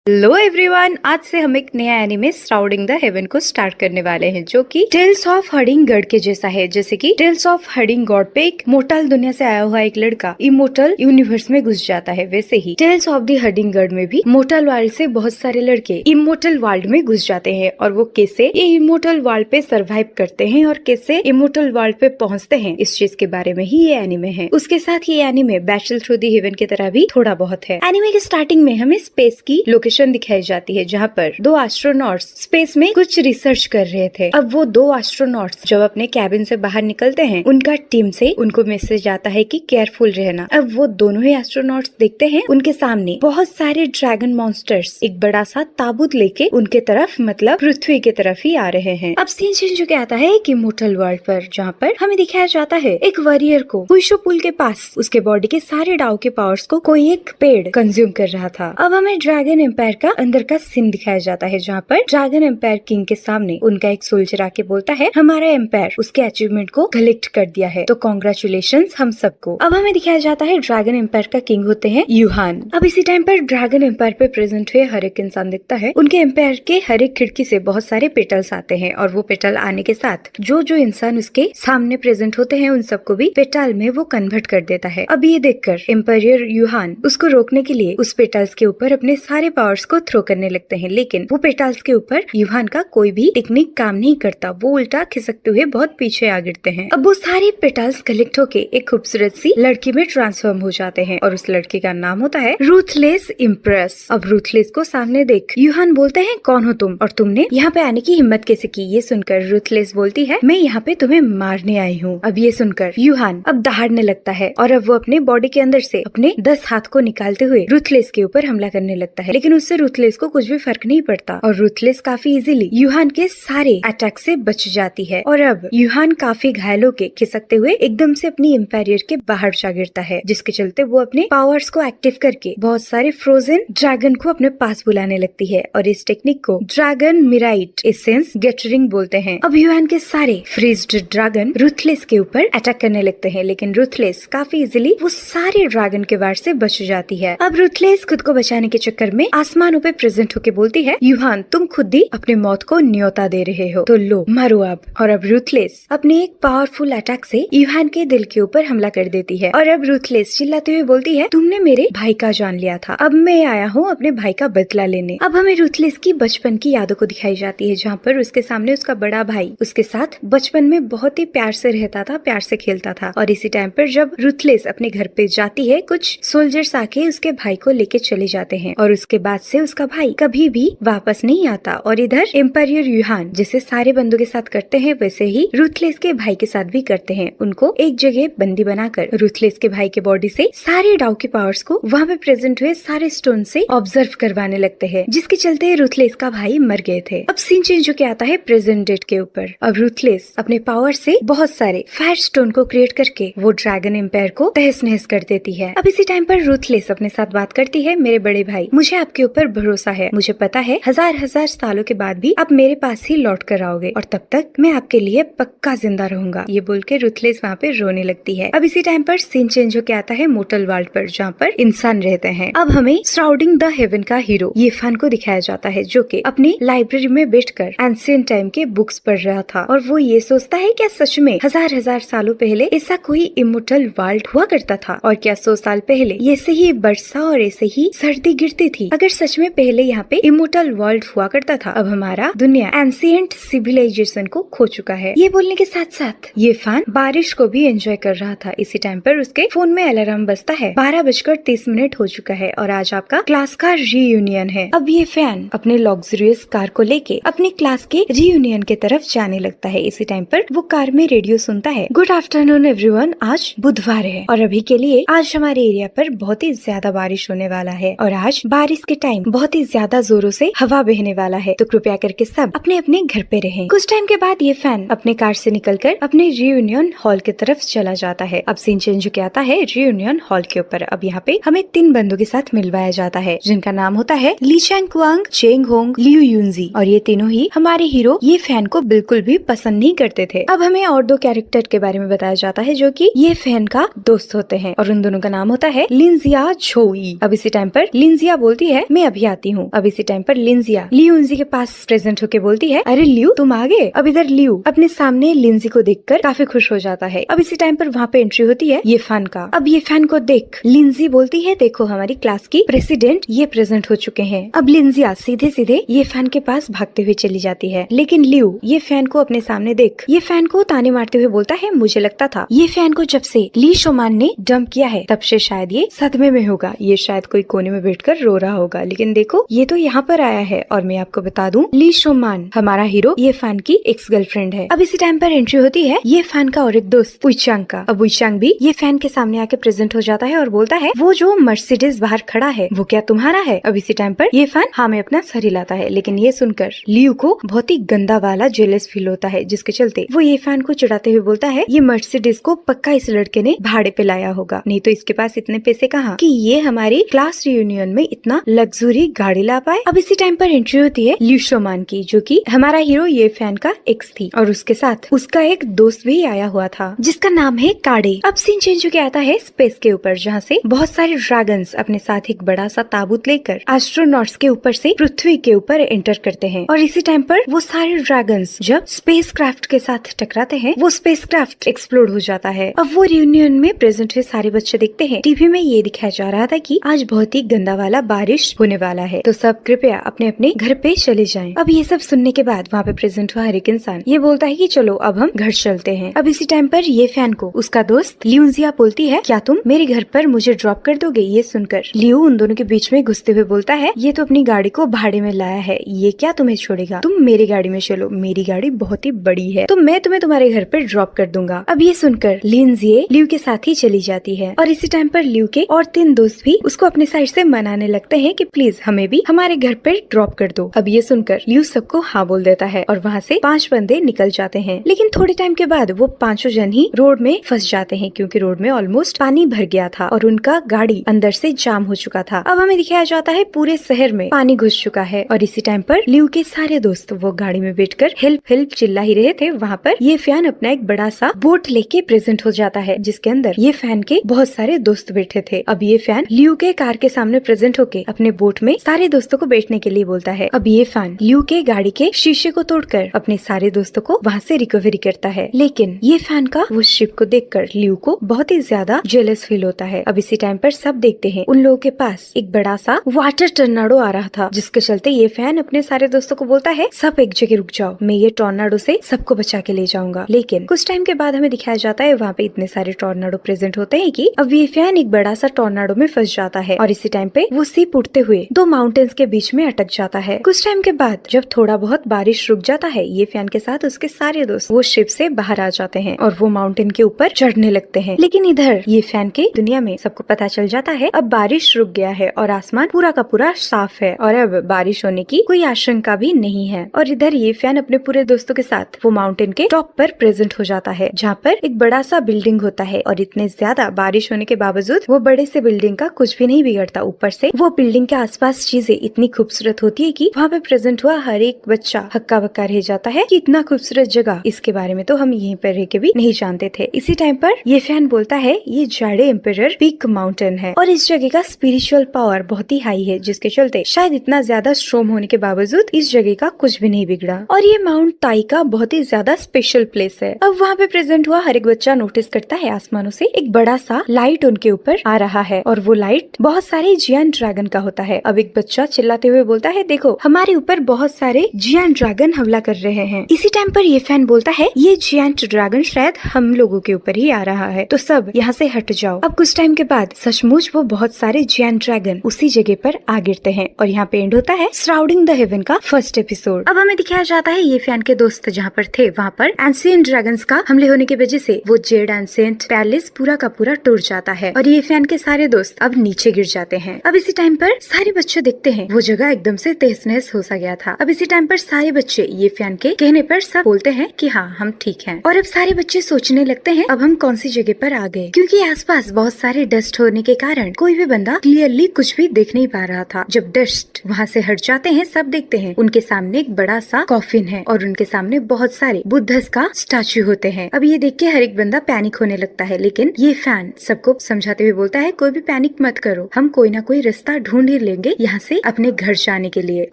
Hello everyone, आज से हम एक नया एनिमे श्राउडिंग द हेवन को स्टार्ट करने वाले हैं, जो कि टेल्स ऑफ हडिंगगढ़ के जैसा है। जैसे कि टेल्स ऑफ हडिंगगढ़ पे एक मोर्टल दुनिया से आया हुआ एक लड़का इमोर्टल यूनिवर्स में घुस जाता है, वैसे ही टेल्स ऑफ द हडिंगगढ़ में भी मोर्टल वर्ल्ड से बहुत सारे लड़के इमोर्टल वर्ल्ड में घुस जाते हैं और वो कैसे ये इमोर्टल वर्ल्ड पे सर्वाइव करते हैं और कैसे इमोर्टल वर्ल्ड पे पहुँचते हैं, इस चीज के बारे में ही ये एनिमे है। उसके साथ ये anime battle through the haven की तरह भी थोड़ा बहुत है। एनिमे के स्टार्टिंग में हमें स्पेस की लोकेशन दिखाई जाती है, जहाँ पर दो एस्ट्रोनॉट्स स्पेस में कुछ रिसर्च कर रहे थे। अब वो दो एस्ट्रोनॉट्स जब अपने कैबिन से बाहर निकलते हैं, उनका टीम से उनको मैसेज आता है कि केयरफुल रहना। अब वो दोनों ही एस्ट्रोनॉट्स देखते हैं उनके सामने बहुत सारे ड्रैगन मॉन्स्टर्स एक बड़ा सा ताबूत लेके उनके तरफ, मतलब पृथ्वी की तरफ ही आ रहे हैं। अब सीन चेंज हो के आता है एक इमोर्टल वर्ल्ड पर, जहाँ पर हमें दिखाया जाता है एक वॉरियर को हुइशो पुल के पास उसके बॉडी के सारे डाउ के पावर्स को कोई एक पेड़ कंज्यूम कर रहा था। अब हमें ड्रैगन एम्पायर का अंदर का सीन दिखाया जाता है, जहाँ पर ड्रैगन एम्पायर किंग के सामने उनका एक सोल्जर आके बोलता है हमारा एम्पायर उसके अचीवमेंट को कलेक्ट कर दिया है, तो कॉन्ग्रेचुलेशंस हम सबको। अब हमें दिखाया जाता है ड्रैगन एम्पायर का किंग होते हैं यूहान। अब इसी टाइम पर ड्रैगन एम्पायर पे प्रेजेंट हुए हर एक इंसान दिखता है, उनके एम्पायर के हर एक खिड़की से बहुत सारे पेटल्स आते हैं और वो पेटल आने के साथ जो जो इंसान उसके सामने प्रेजेंट होते हैं उन सबको भी पेटल में वो कन्वर्ट कर देता है। अब ये देखकर एम्पायर यूहान उसको रोकने के लिए उस पेटल्स के ऊपर अपने सारे पावर्स को थ्रो करने लगते हैं, लेकिन वो पेटल्स के ऊपर यूहान का कोई भी टेक्निक काम नहीं करता। वो उल्टा खिसकते हुए बहुत पीछे आ गिरते हैं। अब वो सारे पेटल्स कलेक्ट होके एक खूबसूरत सी लड़की में ट्रांसफॉर्म हो जाते हैं और उस लड़की का नाम होता है रूथलेस इम्प्रेस। अब रूथलेस को सामने देख यूहान बोलते हैं कौन हो तुम और तुमने यहाँ पे आने की हिम्मत कैसे की। ये सुनकर रूथलेस बोलती है मैं यहाँ पे तुम्हें मारने आई हूँ। अब ये सुनकर यूहान अब दहाड़ने लगता है और अब वो अपने बॉडी के अंदर से अपने 10 हाथ को निकालते हुए रूथलेस के ऊपर हमला करने लगता है, लेकिन उससे रूथलेस को कुछ भी फर्क नहीं पड़ता और रूथलेस काफी इजीली यूहान के सारे अटैक से बच जाती है। और अब यूहान काफी घायल होके खिसकते हुए एकदम से अपनी एम्पायर के बाहर जा गिरता है, जिसके चलते वो अपने पावर्स को एक्टिव करके बहुत सारे फ्रोजन ड्रैगन को अपने पास बुलाने लगती है और इस टेक्निक को ड्रैगन मिराइट एसेंस गैदरिंग बोलते हैं। अब यूहान के सारे फ्रीज्ड ड्रैगन रूथलेस के ऊपर अटैक करने लगते हैं, लेकिन रूथलेस काफी इजीली वो सारे ड्रैगन के वार से बच जाती है। अब रूथलेस खुद को बचाने के चक्कर में आसमानों पे प्रेजेंट होके बोलती है यूहान तुम खुद ही अपने मौत को न्योता दे रहे हो, तो लो मारो अब। और अब रूथलेस अपने एक पावरफुल अटैक से यूहान के दिल के ऊपर हमला कर देती है और अब रूथलेस चिल्लाते हुए बोलती है तुमने मेरे भाई का जान लिया था, अब मैं आया हूँ अपने भाई का बदला लेने। अब हमें रूथलेस की बचपन की यादों को दिखाई जाती है, जहाँ पर उसके सामने उसका बड़ा भाई उसके साथ बचपन में बहुत ही प्यार से रहता था, प्यार से खेलता था। और इसी टाइम पर जब रूथलेस अपने घर पे जाती है, कुछ सोल्जर्स आके उसके भाई को लेके चले जाते हैं और उसके बाद से उसका भाई कभी भी वापस नहीं आता। और इधर एम्पायर यूहान जैसे सारे बंदों के साथ करते हैं, वैसे ही रूथलेस के भाई के साथ भी करते हैं। उनको एक जगह बंदी बनाकर रूथलेस के भाई के बॉडी से सारे डाउ के पावर्स को वहाँ पे प्रेजेंट हुए सारे स्टोन से ऑब्जर्व करवाने लगते हैं, जिसके चलते रूथलेस का भाई मर गए थे। अब सीन चेंज होके आता है प्रेजेंट डेट के ऊपर। अब रूथलेस अपने पावर से बहुत सारे फायर स्टोन को क्रिएट करके वो ड्रैगन एम्पायर को तहस नहस कर देती है। अब इसी टाइम पर रूथलेस अपने साथ बात करती है मेरे बड़े भाई, मुझे आपके ऊपर भरोसा है, मुझे पता है हजार हजार सालों के बाद भी आप मेरे पास ही लौट कर आओगे और तब तक मैं आपके लिए पक्का जिंदा रहूंगा। ये बोल के रूथलेस वहाँ पे रोने लगती है। अब इसी टाइम पर सीन चेंज होके आता है मोर्टल वर्ल्ड पर, जहाँ पर इंसान रहते हैं। अब हमें श्राउडिंग द हेवन का हीरो येफान को दिखाया जाता है, जो कि अपनी लाइब्रेरी में बैठकर एंशिएंट टाइम के बुक्स पढ़ रहा था और वो ये सोचता है क्या सच में हजार हजार सालों पहले ऐसा कोई इमोर्टल वर्ल्ड हुआ करता था और क्या 100 साल पहले ऐसे ही वर्षा और ऐसे ही सर्दी गिरती थी। अगर सच में पहले यहाँ पे इमोर्टल वर्ल्ड हुआ करता था, अब हमारा दुनिया एंशिएंट सिविलाइजेशन को खो चुका है। ये बोलने के साथ साथ ये फैन बारिश को भी एंजॉय कर रहा था। इसी टाइम पर उसके फोन में अलार्म बजता है, 12:30 हो चुका है और आज आपका क्लास का रीयूनियन है। अब ये फैन अपने लग्जरियस कार को लेके अपने क्लास के रीयूनियन के तरफ जाने लगता है। इसी टाइम पर वो कार में रेडियो सुनता है, गुड आफ्टरनून एवरीवन, आज बुधवार है और अभी के लिए आज हमारे एरिया पर बहुत ही ज्यादा बारिश होने वाला है और आज बारिश के टाइम बहुत ही ज्यादा जोरों से हवा बहने वाला है, तो कृपया करके सब अपने अपने घर पे रहें। कुछ टाइम के बाद ये फैन अपने कार से निकलकर अपने रीयूनियन हॉल की तरफ चला जाता है। अब सीन चेंज होके आता है रीयूनियन हॉल के ऊपर। अब यहाँ पे हमें 3 बंदों के साथ मिलवाया जाता है, जिनका नाम होता है Li Chang Kwang, Cheng Hong, Liu Yunji और ये तीनों ही हमारे हीरो ये फैन को बिल्कुल भी पसंद नहीं करते थे। अब हमें और 2 कैरेक्टर के बारे में बताया जाता है, जो कि ये फैन का दोस्त होते हैं और उन दोनों का नाम होता है लिंजिया छोई। अब इसी टाइम पर लिंजिया बोलती है मैं अभी आती हूँ। अब इसी टाइम पर लिंजिया लियूंजी के पास प्रेजेंट होके बोलती है, अरे लियू तुम आ गए। अब इधर लियू अपने सामने लिंजी को देखकर काफी खुश हो जाता है। अब इसी टाइम पर वहाँ पे एंट्री होती है ये फैन का। अब ये फैन को देख लिंजी बोलती है, देखो हमारी क्लास की प्रेसिडेंट ये प्रेजेंट हो चुके हैं। अब लिंजिया सीधे सीधे ये फैन के पास भागते हुए चली जाती है, लेकिन लियू ये फैन को अपने सामने देख ये फैन को ताने मारते हुए बोलता है, मुझे लगता था ये फैन को जब से ली शोमान ने डंप किया है तब से शायद ये सदमे में होगा, ये शायद कोई कोने में बैठकर रो रहा होगा, लेकिन देखो ये तो यहाँ पर आया है। और मैं आपको बता दूं ली शोमान हमारा हीरो ये फैन की एक्स गर्लफ्रेंड है। अब इसी टाइम पर एंट्री होती है ये फैन का और एक दोस्त उइचांग का। अब उइचांग भी ये फैन के सामने आके प्रेजेंट हो जाता है और बोलता है, वो जो मर्सिडीज बाहर खड़ा है वो क्या तुम्हारा है? अब इसी टाइम पर ये फैन हाँ में अपना सर हिलाता है, लेकिन ये सुनकर लियू को बहुत ही गंदा वाला जेलस फील होता है, जिसके चलते वो ये फैन को चिढ़ाते हुए बोलता है, ये मर्सिडीज को पक्का इस लड़के ने भाड़े पे लाया होगा, नहीं तो इसके पास इतने पैसे कहाँ कि ये हमारी क्लास रियूनियन में इतना लग्जरी गाड़ी ला पाए। अब इसी टाइम पर एंट्री होती है ली शोमान की, जो कि हमारा हीरो ये फैन का एक्स थी और उसके साथ उसका एक दोस्त भी आया हुआ था जिसका नाम है काडे। अब सीन चेंज होके आता है स्पेस के ऊपर, जहाँ से बहुत सारे ड्रैगन्स अपने साथ एक बड़ा सा ताबूत लेकर एस्ट्रोनॉट्स के ऊपर से पृथ्वी के ऊपर एंटर करते हैं। और इसी टाइम पर वो सारे ड्रैगन्स जब स्पेस क्राफ्ट के साथ टकराते हैं वो स्पेस क्राफ्ट एक्सप्लोड हो जाता है। अब वो रियूनियन में प्रेजेंट हुए सारे बच्चे देखते हैं टीवी में ये दिखाया जा रहा था कि आज बहुत ही गंदा वाला बारिश होने वाला है, तो सब कृपया अपने अपने घर पे चले जाएं। अब ये सब सुनने के बाद वहाँ पे प्रेजेंट हुआ हर एक इंसान ये बोलता है कि चलो अब हम घर चलते हैं। अब इसी टाइम पर ये फैन को उसका दोस्त लियूंजिया बोलती है, क्या तुम मेरे घर पर मुझे ड्रॉप कर दोगे? ये सुनकर लियू उन दोनों के बीच में घुसते हुए बोलता है, ये तो अपनी गाड़ी को भाड़े में लाया है, ये क्या तुम्हें छोड़ेगा? तुम मेरी गाड़ी में चलो, मेरी गाड़ी बहुत ही बड़ी है, तो मैं तुम्हें तुम्हारे घर पे ड्रॉप कर दूंगा। अब ये सुनकर लिंजिए लियू के साथ ही चली जाती है और इसी टाइम पर लियू के और 3 दोस्त भी उसको अपने साइड से मनाने लगते हैं कि प्लीज हमें भी हमारे घर पे ड्रॉप कर दो। अब ये सुनकर लियू सबको हाँ बोल देता है और वहाँ से 5 बंदे निकल जाते हैं, लेकिन थोड़े टाइम के बाद वो 5 जन ही रोड में फंस जाते हैं, क्योंकि रोड में ऑलमोस्ट पानी भर गया था और उनका गाड़ी अंदर से जाम हो चुका था। अब हमें दिखाया जाता है पूरे शहर में पानी घुस चुका है और इसी टाइम पर लियू के सारे दोस्त वो गाड़ी में बैठकर हेल्प हेल्प चिल्ला ही रहे थे। वहाँ पर ये फैन अपना एक बड़ा सा बोट लेके प्रेजेंट हो जाता है, जिसके अंदर ये फैन के बहुत सारे दोस्त बैठे थे। अब ये फैन लियू के कार के सामने प्रेजेंट होके अपने बोट में सारे दोस्तों को बैठने के लिए बोलता है। अब ये फैन लियू के गाड़ी के शीशे को तोड़कर अपने सारे दोस्तों को वहाँ से रिकवरी करता है, लेकिन ये फैन का वो शिप को देखकर लियू को बहुत ही ज्यादा जेलस फील होता है। अब इसी टाइम पर सब देखते हैं उन लोगों के पास एक बड़ा सा वाटर टर्नाडो आ रहा था, जिसके चलते ये फैन अपने सारे दोस्तों को बोलता है, सब एक जगह रुक जाओ, मैं ये टॉर्नाडो से सबको बचा के ले जाऊंगा। लेकिन कुछ टाइम के बाद हमें दिखाया जाता है वहाँ पे इतने सारे टॉर्नाडो प्रेजेंट होते हैं कि अब ये फैन एक बड़ा सा टॉर्नाडो में फंस जाता है और इसी टाइम पे वो शिप उड़ते हुए 2 माउंटेन्स के बीच में अटक जाता है। कुछ टाइम के बाद जब थोड़ा बहुत बारिश रुक जाता है, ये फैन के साथ उसके सारे दोस्त वो शिप से बाहर आ जाते हैं और वो माउंटेन के ऊपर चढ़ने लगते हैं। लेकिन इधर ये फैन के दुनिया में सबको पता चल जाता है अब बारिश रुक गया है और आसमान पूरा का पूरा साफ है और अब बारिश होने की कोई आशंका भी नहीं है। और इधर ये फैन अपने पूरे दोस्तों के साथ वो माउंटेन के टॉप पर प्रेजेंट हो जाता है, जहाँ पर एक बड़ा सा बिल्डिंग होता है और इतने ज्यादा बारिश होने के बावजूद वो बड़े से बिल्डिंग का कुछ भी नहीं बिगड़ता। ऊपर से वो बिल्डिंग के आसपास चीजें इतनी खूबसूरत होती है कि वहाँ पे प्रेजेंट हुआ हर एक बच्चा हक्का बक्का रह जाता है कि इतना खूबसूरत जगह, इसके बारे में तो हम यहीं पर रह के भी नहीं जानते थे। इसी टाइम पर ये फैन बोलता है ये जाड़े एम्पेरर पीक माउंटेन है और इस जगह का स्पिरिचुअल पावर बहुत ही हाई है, जिसके चलते शायद इतना ज्यादा स्ट्रॉन्ग होने के बावजूद इस जगह का कुछ भी नहीं बिगड़ा और ये माउंट ताई का बहुत ही ज्यादा स्पेशल प्लेस है। अब वहाँ पे प्रेजेंट हुआ हर एक बच्चा नोटिस करता है आसमानों से एक बड़ा सा लाइट उनके ऊपर आ रहा है और वो लाइट बहुत सारे जियांट ड्रैगन का होता है। अब एक बच्चा चिल्लाते हुए बोलता है, देखो हमारे ऊपर बहुत सारे जियांट ड्रैगन हमला कर रहे हैं। इसी टाइम पर ये फैन बोलता है, ये जियांट ड्रैगन शायद हम लोगों के ऊपर ही आ रहा है, तो सब यहाँ से हट जाओ। अब कुछ टाइम के बाद सचमुच वो बहुत सारे जियांट ड्रैगन उसी जगह पर आ गिरते हैं और यहाँ पे एंड होता है श्राउडिंग द हेवन का फर्स्ट एपिसोड। अब हमें दिखाया जाता है ये फैन के दोस्त जहाँ पर थे वहाँ पर एंशिएंट ड्रैगन्स का हमले होने की वजह से वो जेड एंशिएंट पैलेस पूरा का पूरा टूट जाता है और ये फैन के सारे दोस्त अब नीचे गिर जाते हैं। अब इसी टाइम पर सारे बच्चे देखते हैं वो जगह एकदम से तहस नहस हो सा गया था। अब इसी टाइम पर सारे बच्चे ये फैन के कहने पर सब बोलते हैं कि हाँ हम ठीक हैं और अब सारे बच्चे सोचने लगते हैं अब हम कौन सी जगह पर आ गए, क्योंकि आसपास बहुत सारे डस्ट होने के कारण कोई भी बंदा क्लियरली कुछ भी देख नहीं पा रहा था। जब डस्ट वहाँ से हट जाते हैं सब देखते हैं उनके सामने एक बड़ा सा कॉफिन है और उनके सामने बहुत सारे बुद्धस का स्टैचू होते हैं। अब ये देख के हर एक बंदा पैनिक होने लगता है, लेकिन ये फैन सबको समझाते हुए बोलता है कोई भी पैनिक मत करो, हम कोई ना कोई रास्ता ढूंढ ही लेंगे यहाँ से अपने घर जाने के लिए।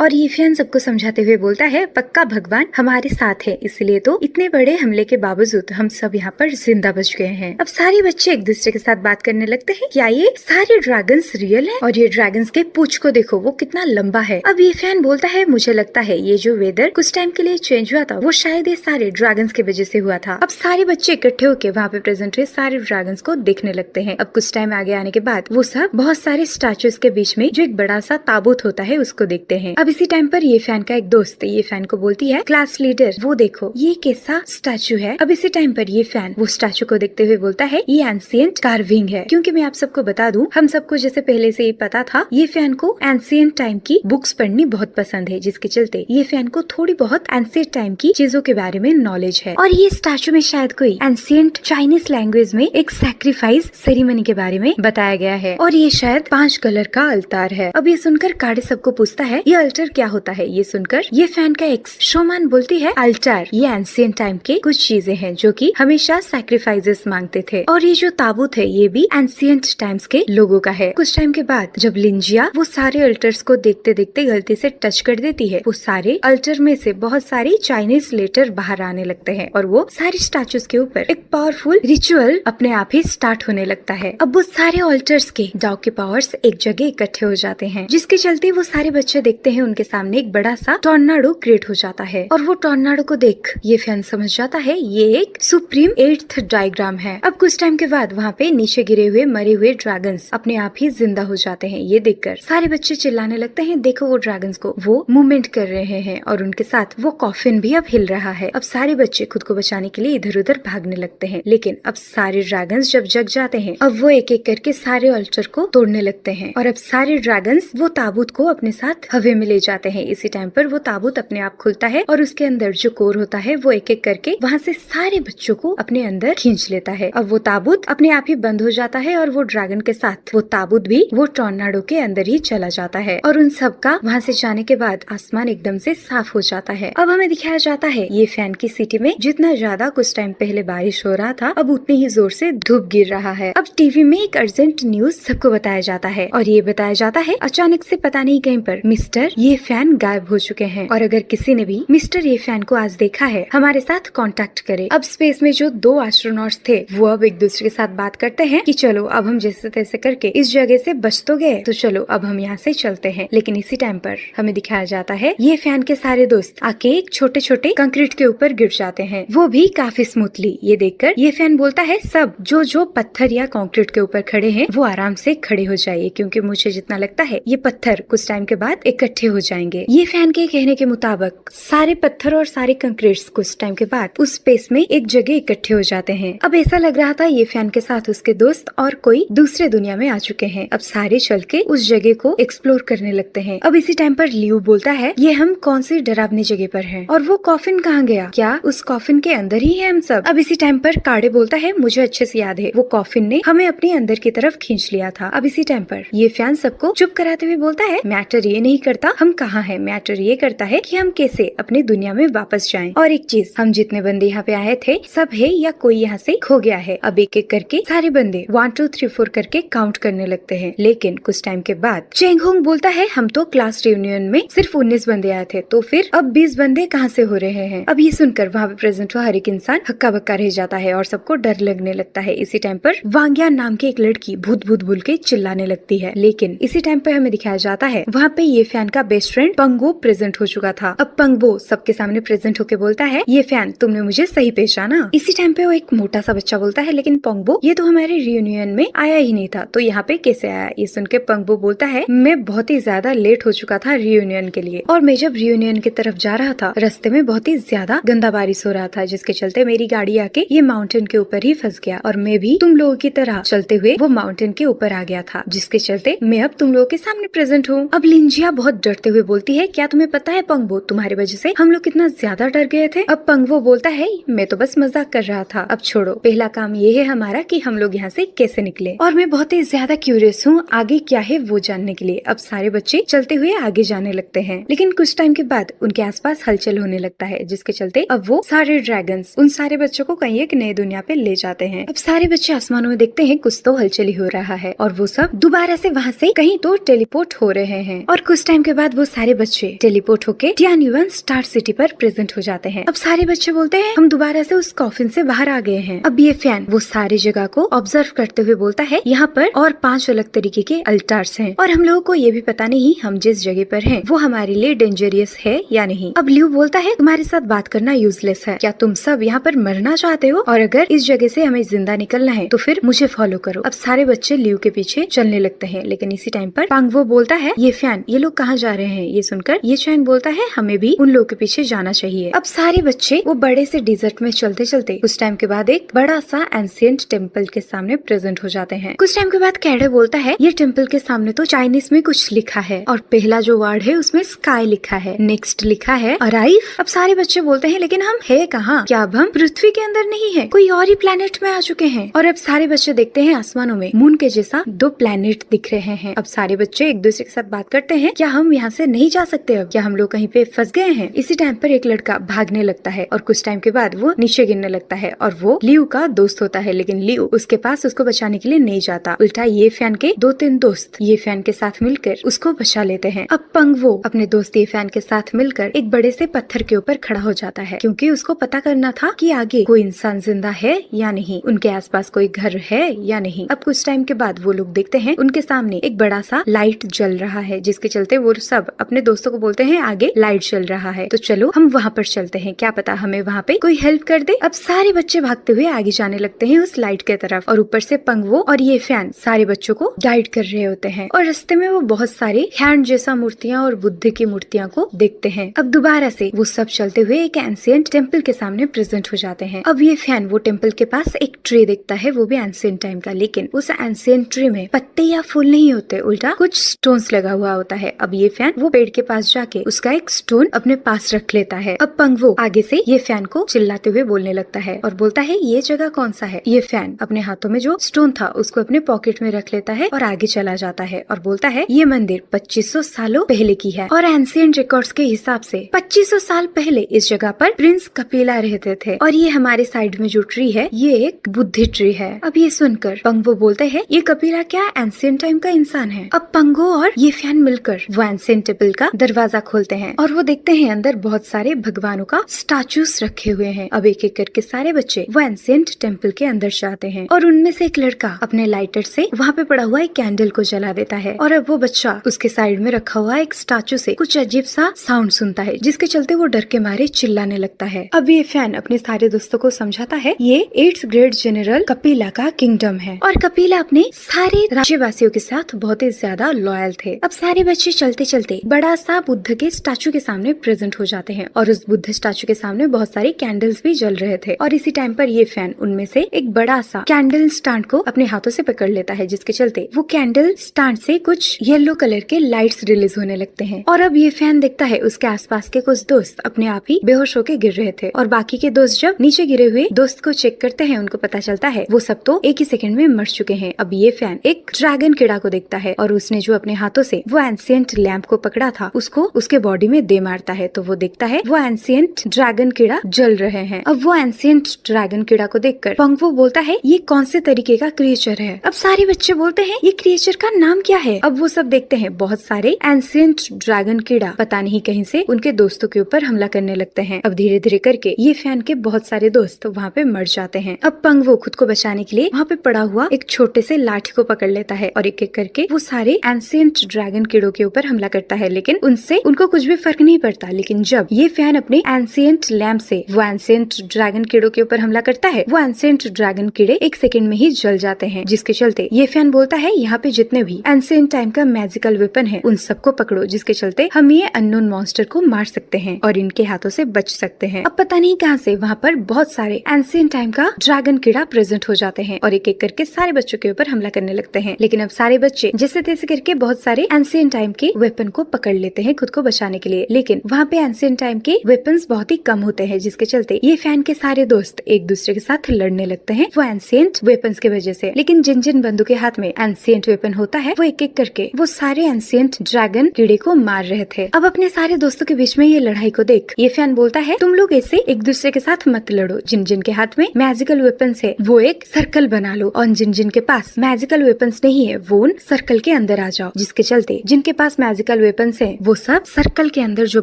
और ये फैन सबको समझाते हुए बोलता है पक्का भगवान हमारे साथ है, इसलिए तो इतने बड़े हमले के बावजूद हम सब यहाँ पर जिंदा बच गए हैं। अब सारे बच्चे एक दूसरे के साथ बात करने लगते हैं, क्या ये सारे ड्रैगन्स रियल है? और ये ड्रैगन्स के पूंछ को देखो, वो कितना लंबा है। अब ये फैन बोलता है मुझे लगता है ये जो वेदर कुछ टाइम के लिए चेंज हुआ था वो शायद ये सारे ड्रैगन्स की वजह से हुआ था। अब सारे बच्चे इकट्ठे होकर वहाँ पे प्रेजेंट हुए सारे ड्रैगन्स को देखने लगते हैं। अब कुछ टाइम आगे आने के बाद वो सब बहुत सारे स्टैचूज के बीच में जो एक बड़ा सा ताबूत होता है उसको देखते हैं। अब इसी टाइम पर ये फैन का एक दोस्त ये फैन को बोलती है क्लास लीडर वो देखो ये कैसा स्टैचू है। अब इसी टाइम पर ये फैन वो स्टैचू को देखते हुए बोलता है ये एंशिएंट कार्विंग है। क्योंकि मैं आप सबको बता दूं, हम सबको जैसे पहले से ही पता था ये फैन को एंशिएंट टाइम की बुक्स पढ़नी बहुत पसंद है, जिसके चलते ये फैन को थोड़ी बहुत एंशिएंट टाइम की चीजों के बारे में नॉलेज है। और ये स्टैचू में शायद कोई एंशिएंट चाइनीज लैंग्वेज में एक सैक्रिफाइस सेरेमनी के बारे में बताया गया है और ये शायद 5 कलर का अल्तार है। अब ये सुनकर काड़े सबको पूछता है ये अल्टर क्या होता है। ये सुनकर ये फैन का एक्स शोमान बोलती है अल्टार ये एंशिएंट टाइम के कुछ चीजें हैं जो कि हमेशा सैक्रिफाइसेस मांगते थे। और ये जो ताबूत है ये भी एंशिएंट टाइम्स के लोगों का है। कुछ टाइम के बाद जब लिंजिया वो सारे अल्टर्स को देखते देखते गलती से टच कर देती है, वो सारे अल्टर में से बहुत सारी चाइनीज लेटर बाहर आने लगते हैं और वो सारे स्टैचूज के ऊपर एक पावरफुल रिचुअल अपने आप ही स्टार्ट होने लगता है। अब वो सारे अल्टर्स के डाउ के पावर्स एक जगह इकट्ठे हो जाते हैं, जिसके चलते वो सारे बच्चे देखते हैं उनके सामने एक बड़ा सा टॉर्नाडो क्रिएट हो जाता है। और वो टॉर्नाडो को देख ये फैन समझ जाता है ये एक सुप्रीम 8th डायग्राम है। अब कुछ टाइम के बाद वहाँ पे नीचे गिरे हुए मरे हुए ड्रैगन्स अपने आप ही जिंदा हो जाते हैं। ये देखकर सारे बच्चे चिल्लाने लगते हैं देखो वो ड्रैगन्स को वो मूवमेंट कर रहे हैं और उनके साथ वो कॉफिन भी अब हिल रहा है। अब सारे बच्चे खुद को बचाने के लिए इधर उधर भागने लगते हैं, लेकिन अब सारे ड्रैगन्स जब जग जाते हैं अब वो एक एक करके सारे अल्टर को तोड़ने लगते हैं और अब सारे ड्रैगन्स वो ताबूत को अपने साथ हवे में ले जाते हैं। इसी टाइम पर वो ताबूत अपने आप खुलता है और उसके अंदर जो कोर होता है वो एक एक करके वहाँ से सारे बच्चों को अपने अंदर खींच लेता है। अब वो ताबूत अपने आप ही बंद हो जाता है और वो ड्रैगन के साथ वो ताबूत भी वो टॉर्नाडो के अंदर ही चला जाता है और उन सब का वहाँ से जाने के बाद आसमान एकदम से साफ हो जाता है। अब हमें दिखाया जाता है ये फैन की सिटी में जितना ज्यादा कुछ टाइम पहले बारिश हो रहा था अब उतने ही जोर से धूप गिर रहा है। अब टीवी में एक अर्जेंट न्यूज सबको बताया जाता है और ये बताया जाता है अचानक से पता नहीं कहीं पर मिस्टर ये फैन गायब हो चुके हैं और अगर किसी ने भी मिस्टर ये फैन को आज देखा है हमारे साथ कांटेक्ट करे। अब स्पेस में जो 2 एस्ट्रोनॉट्स थे वो अब एक दूसरे के साथ बात करते हैं कि चलो अब हम जैसे तैसे करके इस जगह से बच तो गए, तो चलो अब हम यहाँ से चलते हैं। लेकिन इसी टाइम पर हमें दिखाया जाता है ये फैन के सारे दोस्त आके एक छोटे छोटे कंक्रीट के ऊपर गिर जाते हैं, वो भी काफी स्मूथली। ये देखकर ये फैन बोलता है सब जो पत्थर या कंक्रीट के ऊपर खड़े हैं वो आराम से खड़े हो जाइए, क्योंकि मुझे जितना लगता है ये पत्थर कुछ टाइम के बाद इकट्ठे हो जाएंगे। ये फैन के कहने के मुताबिक सारे पत्थर और सारे कंक्रीट्स कुछ टाइम के बाद उस स्पेस में एक जगह इकट्ठे हो जाते हैं। अब ऐसा लग रहा था ये फैन के साथ उसके दोस्त और कोई दूसरे दुनिया में आ चुके हैं। अब सारे चल के उस जगह को एक्सप्लोर करने लगते हैं। अब इसी टाइम पर लियो बोलता है ये हम कौन सी डरावनी जगह पर हैं और वो कॉफिन कहाँ गया, क्या उस कॉफिन के अंदर ही है हम सब। अब इसी टाइम पर काड़े बोलता है मुझे अच्छे से याद है वो कॉफिन ने हमें अपने अंदर की तरफ खींच लिया था। अब इसी टाइम पर ये फैन सबको चुप कराते हुए बोलता है मैटर ये नहीं करता हम कहाँ हैं, मैटर ये करता है कि हम कैसे अपनी दुनिया में वापस जाएं। और एक चीज, हम जितने बंदे यहाँ पे आए थे सब है या कोई यहाँ से खो गया है। अब एक एक करके सारे बंदे 1 2 3 4 करके काउंट करने लगते हैं। लेकिन कुछ टाइम के बाद चेंग होंग बोलता है हम तो क्लास रियूनियन में सिर्फ 19 बंदे आए थे, तो फिर अब 20 बंदे कहाँ से हो रहे हैं। अब ये सुनकर वहाँ पे प्रेजेंट हुआ हर एक इंसान हक्का बक्का रह जाता है और सबको डर लगने लगता है। इसी टाइम पर वांग्या नाम की एक लड़की भूत भूत बोल के चिल्लाने लगती है। लेकिन इसी टाइम पे हमें दिखाया जाता है वहाँ पे ये फैन का बेस्ट फ्रेंड पंगबो प्रेजेंट हो चुका था। अब पंगबो सबके सामने प्रेजेंट होके बोलता है ये फैन तुमने मुझे सही पहचाना। इसी टाइम पे वो एक मोटा सा बच्चा बोलता है लेकिन पंगबो ये तो हमारे रियूनियन में आया ही नहीं था, तो यहाँ पे कैसे आया। ये सुन के पंगबो बोलता है मैं बहुत ही ज्यादा लेट हो चुका था रियूनियन के लिए और मैं जब रियूनियन की तरफ जा रहा था रास्ते में बहुत ही ज्यादा गंदा बारिश हो रहा था, जिसके चलते मेरी गाड़ी आके ये माउंटेन के ऊपर ही फंस गया और मैं भी तुम लोगों की तरह चलते हुए वो माउंटेन के ऊपर आ गया था, जिसके चलते मैं अब तुम लोगों के सामने प्रेजेंट हूँ। अब लिंजिया बहुत डरते हुए बोलती है क्या तुम्हें पता है पंगबो तुम्हारी वजह से हम लोग कितना ज्यादा डर गए थे। अब पंगबो बोलता है मैं तो बस मजाक कर रहा था, अब छोड़ो, पहला काम ये है हमारा कि हम लोग यहाँ से कैसे निकले और मैं बहुत ही ज्यादा क्यूरियस हूँ आगे क्या है वो जानने के लिए। अब सारे बच्चे चलते हुए आगे जाने लगते हैं, लेकिन कुछ टाइम के बाद उनके आसपास हलचल होने लगता है, जिसके चलते अब वो सारे ड्रैगन्स उन सारे बच्चों को कहीं एक नए दुनिया पे ले जाते हैं। अब सारे बच्चे आसमानों में देखते हैं कुछ तो हलचल ही हो रहा है और वो सब दोबारा से वहाँ से कहीं तो टेलीपोर्ट हो रहे हैं और कुछ टाइम के बाद वो सारे बच्चे टेलीपोर्ट होके टियान्युएन स्टार सिटी पर प्रेजेंट हो जाते हैं। अब सारे बच्चे बोलते हैं हम दोबारा से उस कॉफिन से बाहर आ गए हैं। अब ये फैन वो सारी जगह को ऑब्जर्व करते हुए बोलता है यहाँ पर और 5 अलग तरीके के अल्टार्स हैं और हम लोगों को ये भी पता नहीं हम जिस जगह पर हैं वो हमारे लिए डेंजरियस है या नहीं। अब ल्यू बोलता है तुम्हारे साथ बात करना यूजलेस है, क्या तुम सब यहाँ पर मरना चाहते हो और अगर इस जगह से हमें जिंदा निकलना है तो फिर मुझे फॉलो करो। अब सारे बच्चे ल्यू के पीछे चलने लगते हैं, लेकिन इसी टाइम पर पांगवो बोलता है ये फैन ये लोग कहाँ जा रहे हैं। ये सुनकर ये चैंग बोलता है हमें भी उन लोगों के पीछे जाना चाहिए। अब सारे बच्चे वो बड़े से डिजर्ट में चलते चलते कुछ टाइम के बाद एक बड़ा सा एंशिएंट टेम्पल के सामने प्रेजेंट हो जाते हैं। कुछ टाइम के बाद कैडे बोलता है ये टेम्पल के सामने तो चाइनीज में कुछ लिखा है और पहला जो वर्ड है उसमें स्काई लिखा है, नेक्स्ट लिखा है अराइव। अब सारे बच्चे बोलते हैं लेकिन हम है कहाँ, क्या अब हम पृथ्वी के अंदर नहीं है, कोई और ही प्लेनेट में आ चुके हैं। और अब सारे बच्चे देखते हैं आसमानों में मून के जैसा 2 प्लेनेट दिख रहे हैं। अब सारे बच्चे एक दूसरे के साथ बात करते हैं क्या हम यहाँ से नहीं जा सकते, अब क्या हम लोग कहीं पे फंस गए हैं। इसी टाइम पर एक लड़का भागने लगता है और कुछ टाइम के बाद वो नीचे गिरने लगता है और वो ल्यू का दोस्त होता है, लेकिन ल्यू उसके पास उसको बचाने के लिए नहीं जाता। उल्टा ये फैन के 2-3 दोस्त ये फैन के साथ मिलकर उसको बचा लेते हैं। अब पंगवो अपने दोस्त ये फैन के साथ मिलकर एक बड़े से पत्थर के ऊपर खड़ा हो जाता है क्योंकि उसको पता करना था कि आगे कोई इंसान जिंदा है या नहीं, उनके आसपास कोई घर है या नहीं। अब कुछ टाइम के बाद वो लोग देखते हैं उनके सामने एक बड़ा सा लाइट जल रहा है, जिसके चलते वो सब अपने दोस्तों को बोलते हैं आगे लाइट जल रहा है तो चलो हम वहाँ पर चलते हैं, क्या पता हमें वहाँ पे कोई हेल्प कर दे। अब सारे बच्चे भागते हुए आगे जाने लगते हैं उस लाइट के तरफ और ऊपर से पंगवो और ये फैन सारे बच्चों को गाइड कर रहे होते हैं और रास्ते में वो बहुत सारे हैंड जैसा मूर्तियाँ और बुद्ध की मूर्तियाँ को देखते हैं। अब दोबारा से वो सब चलते हुए एक एंशिएंट टेम्पल के सामने प्रेजेंट हो जाते हैं। अब ये फैन वो टेम्पल के पास एक ट्री देखता है, वो भी एंशिएंट टाइम का, लेकिन उस एंशिएंट ट्री में पत्ते या फूल नहीं होते, उल्टा कुछ स्टोन्स लगा हुआ होता है। अब ये फैन वो पेड़ के पास जाके उसका एक स्टोन अपने पास रख लेता है। अब पंगवो आगे से ये फैन को चिल्लाते हुए बोलने लगता है और बोलता है ये जगह कौन सा है। ये फैन अपने हाथों में जो स्टोन था उसको अपने पॉकेट में रख लेता है और आगे चला जाता है और बोलता है ये मंदिर 2500 सालों पहले की है और एंशिएंट रिकॉर्ड्स के हिसाब से 2500 साल पहले इस जगह पर प्रिंस कपिला रहते थे और ये हमारे साइड में जो ट्री है ये एक बुद्धि ट्री है। अब ये सुनकर पंगवो बोलते हैं ये कपिला क्या एंशिएंट टाइम का इंसान है। अब पंगवो और ये फैन मिलकर वो एंशिएंट टेम्पल का दरवाजा खोलते हैं और वो देखते हैं अंदर बहुत सारे भगवानों का स्टैचूज रखे हुए हैं। अब एक एक करके सारे बच्चे वो एंशिएंट टेम्पल के अंदर जाते हैं और उनमें से एक लड़का अपने लाइटर से वहाँ पे पड़ा हुआ एक कैंडल को जला देता है और अब वो बच्चा उसके साइड में रखा हुआ एक स्टैचू से कुछ अजीब सा साउंड सुनता है, जिसके चलते वो डर के मारे चिल्लाने लगता है। अब ये फैन अपने सारे दोस्तों को समझाता है ये 8th ग्रेड जनरल कपिला का किंगडम है और कपिला अपने सारे राज्यवासियों के साथ बहुत ही ज्यादा लॉयल थे। अब सारे बच्चे चलते चलते बड़ा सा बुद्ध के स्टैचू के सामने प्रेजेंट हो जाते हैं और उस बुद्ध स्टैचू के सामने बहुत सारे कैंडल्स भी जल रहे थे और इसी टाइम पर ये फैन उनमें से एक बड़ा सा कैंडल स्टैंड को अपने हाथों से पकड़ लेता है, जिसके चलते वो कैंडल स्टैंड से कुछ येलो कलर के लाइट्स रिलीज होने लगते हैं और अब ये फैन देखता है उसके आसपास के कुछ दोस्त अपने आप ही बेहोश होके गिर रहे थे और बाकी के दोस्त जब नीचे गिरे हुए दोस्त को चेक करते हैं उनको पता चलता है वो सब तो एक ही सेकंड में मर चुके हैं। अब ये फैन एक ड्रैगन कीड़ा को देखता है और उसने जो अपने हाथों से वो एंशिएंट लैंप को पकड़ा था उसको उसके बॉडी में दे मारता है तो वो देखता है वो एंशिएंट ड्रैगन कीड़ा जल रहे हैं। अब वो एंशिएंट ड्रैगन कीड़ा को देखकर पंगवो बोलता है ये कौन से तरीके का क्रिएचर है। अब सारे बच्चे बोलते हैं ये क्रिएचर का नाम क्या है। अब वो सब देखते हैं बहुत सारे एंशिएंट ड्रैगन कीड़ा पता नहीं कहीं से उनके दोस्तों के ऊपर हमला करने लगते हैं। अब धीरे धीरे करके ये फैन के बहुत सारे दोस्त वहाँ पे मर जाते हैं। अब पंगवो खुद को बचाने के लिए वहाँ पे पड़ा हुआ एक छोटे से लाठी को पकड़ लेता है और एक एक करके वो सारे एंशिएंट ड्रैगन कीड़ों के ऊपर हमला करता है, लेकिन उनसे उनको कुछ भी फर्क नहीं पड़ता। लेकिन जब ये फैन अपने एंशिएंट लैंप से वो एंशिएंट ड्रैगन कीड़ों के ऊपर हमला करता है वो एंशिएंट ड्रैगन कीड़े एक सेकंड में ही जल जाते हैं, जिसके चलते ये फैन बोलता है यहाँ पे जितने भी एंशिएंट टाइम का मैजिकल वेपन है उन सबको पकड़ो, जिसके चलते हम ये अननोन मॉन्स्टर को मार सकते हैं और इनके हाथों से बच सकते हैं। अब पता नहीं कहाँ से वहाँ पर बहुत सारे एंशिएंट टाइम का ड्रैगन कीड़ा प्रेजेंट हो जाते हैं और एक एक करके सारे बच्चों के ऊपर हमला करने लगते हैं। लेकिन अब सारे बच्चे जैसे तैसे करके बहुत सारे एंशिएंट टाइम के वेपन को पकड़ लेते हैं खुद को बचाने के लिए, लेकिन वहाँ पे एंशिएंट टाइम के वेपन्स बहुत ही कम होते हैं, जिसके चलते ये फैन के सारे दोस्त एक दूसरे के साथ लड़ने लगते हैं वो एंशिएंट वेपन्स के वजह से। लेकिन जिन जिन बंदों के हाथ में एंशिएंट वेपन होता है वो एक एक करके वो सारे एंशिएंट ड्रैगन कीड़े को मार रहे थे। अब अपने सारे दोस्तों के बीच में ये लड़ाई को देख ये फैन बोलता है तुम लोग ऐसे एक दूसरे के साथ मत लड़ो, जिन जिन के हाथ में मैजिकल वेपन्स है वो एक सर्कल बना लो और जिन जिन के पास मैजिकल वेपन्स नहीं है वो उन सर्कल के अंदर आ जाओ, जिसके चलते जिनके पास मैजिकल वेपन्स हैं वो सब सर्कल के अंदर जो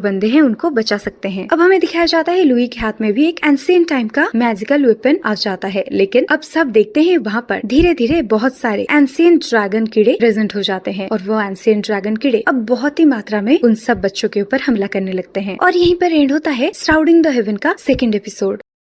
बंदे हैं उनको बचा सकते हैं। अब हमें दिखाया जाता है लुई के हाथ में भी एक एंशिएंट टाइम का मैजिकल वेपन आ जाता है, लेकिन अब सब देखते हैं वहाँ पर धीरे धीरे बहुत सारे एंशिएंट ड्रैगन कीड़े प्रेजेंट हो जाते हैं और वो एंशिएंट ड्रैगन कीड़े अब बहुत ही मात्रा में उन सब बच्चों के ऊपर हमला करने लगते हैं। और यहीं पर एंड होता है श्राउडिंग द हेवन का सेकंड एपिसोड।